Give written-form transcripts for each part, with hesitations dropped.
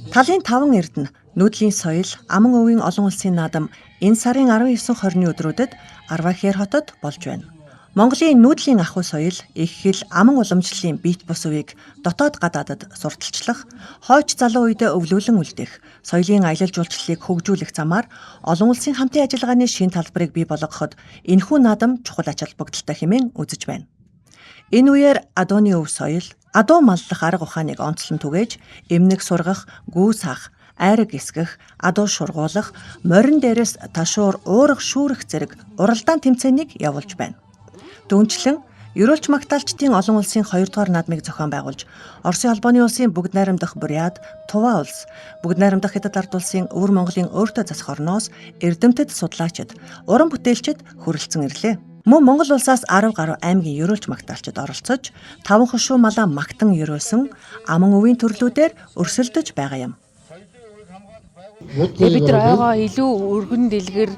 Талын 5 эрдэнэ нүүдлийн соёл, аман өвийн олон улсын наадам энэ сарын 19-20-ны өдрүүдэд Арвахер хотод болж байна. Монголын нүүдлийн ахуй соёл, их хэл, аман уламжлалын бит бус үеийг дотоод гадаадад сурталчлах, хойч залуу үедээ өвлүүлэн үлдэх, соёлын аялал жуулчлалыг хөгжүүлэх замаар олон улсын хамтын ажиллагааны шинэ талбарыг бий болгоход энэхүү наадам чухал ач холбогдолтой хэмээн үзэж байна. Энэ үеэр адууны өв соёл, адуу маллах арга ухааныг онцлон түгээж, эмнэг сургах, гүү саах, айраг гисгэх, адуу шургуулах, морин дээрээс ташуур, уурах, шүүрэх зэрэг уралдаан тэмцээнийг явуулж байна. Дүүнчлэн Ерөөлч магтаалчдын олон улсын 2 дугаар наадмыг зохион байгуулж, Оросын холбооны улсын бүгд найрамдах Бурят, Тува улс, бүгд найрамдах Хятад ард улсын Өвөр Монголын өөртөө засах орноос эрдэмтэд, судлаачид, уран бүтээлчид хүрэлцэн ирлээ. Мөн Монгол улсаас 10 гаруй аймгийн ерөөлч магтаалчид оролцож, 5 хошуу малаа магтан ерөөсөн аман өвийн төрлүүдээр өрсөлдөж байгаа юм. Бид нар ойгоо илүү өргөн дэлгэр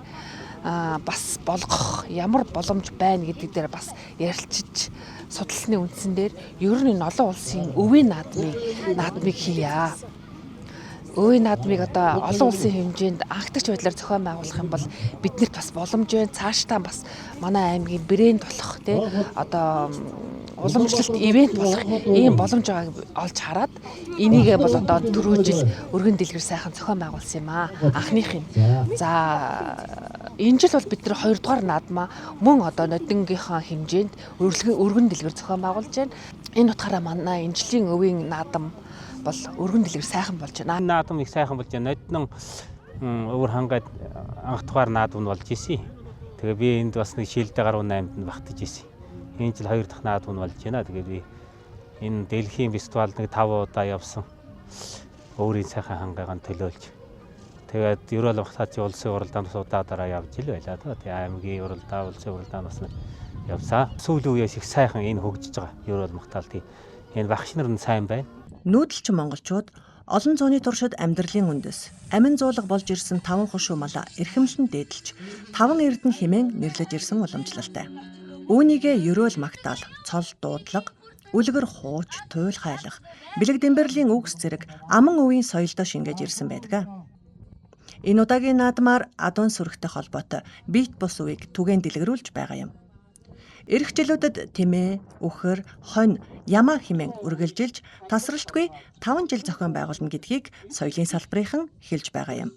бас болгох ямар боломж байна гэдэг дээр бас ярилцж судалсны үндсэн дээр ер нь энэ олон улсын өвийн наадмыг хийя. Өвийн наадмыг одоо олон улсын хэмжээнд анхдагч байдлаар зохион байгуулах юм бол биднэрт бас боломж байна. Цаашдаа бас манай аймгийн брэнд болох одоо уламжлалт ивент болох ийм боломж байгааг олж хараад энийгээ бол одоо түрүү жил өргөн дэлгэр сайхан зохион байгуулсан юм аа. Анхных нь. За энэ жил бол бид нар 2 дугаар наадмаа мөн одоо нодингийнхаа хэмжээнд өргөн дэлгэр зохион байгуулж байна. Энэ утгаараа манай энэ жилийн өвийн наадам бол өргөн дэлгэр сайхан болж байна. Наадам их сайхан болж байна. Нодин өвөр хангаад анх дугаар наадам болж исэн. Тэгээ би энд бас нэг шилдэ гаруй 8-нд багтаж исэн. Энэ жил 2 дахь наадам болж байна. Тэгээ би энэ Дэлхийн фестивал нэг 5 удаа явсан. Өөрийн сайхан хангайгаан төлөөлж. Тэгээд Ерөөл магтаалчийн улсын уралдаанд удаадараа явж ил байлаа. Тэгээ аймгийн уралдаа, улсын уралдаанд бас явсаа. Сүүлийн үеэс их сайхан энэ хөгжиж байгаа Ерөөл магтаалтын. Энэ багш нар нь сайн байна. Нүүдэлчин монголчууд олон зууны туршид амьдралын үндэс, амин зуулга болж ирсэн 5 хошуу малаа эрхэмлэн дээдэлж, 5 эрдэнэ хэмээн нэрлэж ирсэн уламжлалтай. Үүнийгээ Ерөөл магтаал, цол дуудлага, үлгэр хууч, туйл хайлах, бэлэг дэмбэрлийн үгс зэрэг аман өвийн соёлдоо шингээж ирсэн байдаг. Энэ удаагийн наадмаар адуун сүрэгтэй холбоотой бит бус үеийг түгээн дэлгэрүүлж байгаа юм. Ирэх жилүүдэд Тэмээ, Үхэр, Хонь, Ямаа хэмээн үргэлжилж тасралтгүй 5 жил зохион байгуулна гэдгийг соёлын салбарынхан хэлж байгаа юм.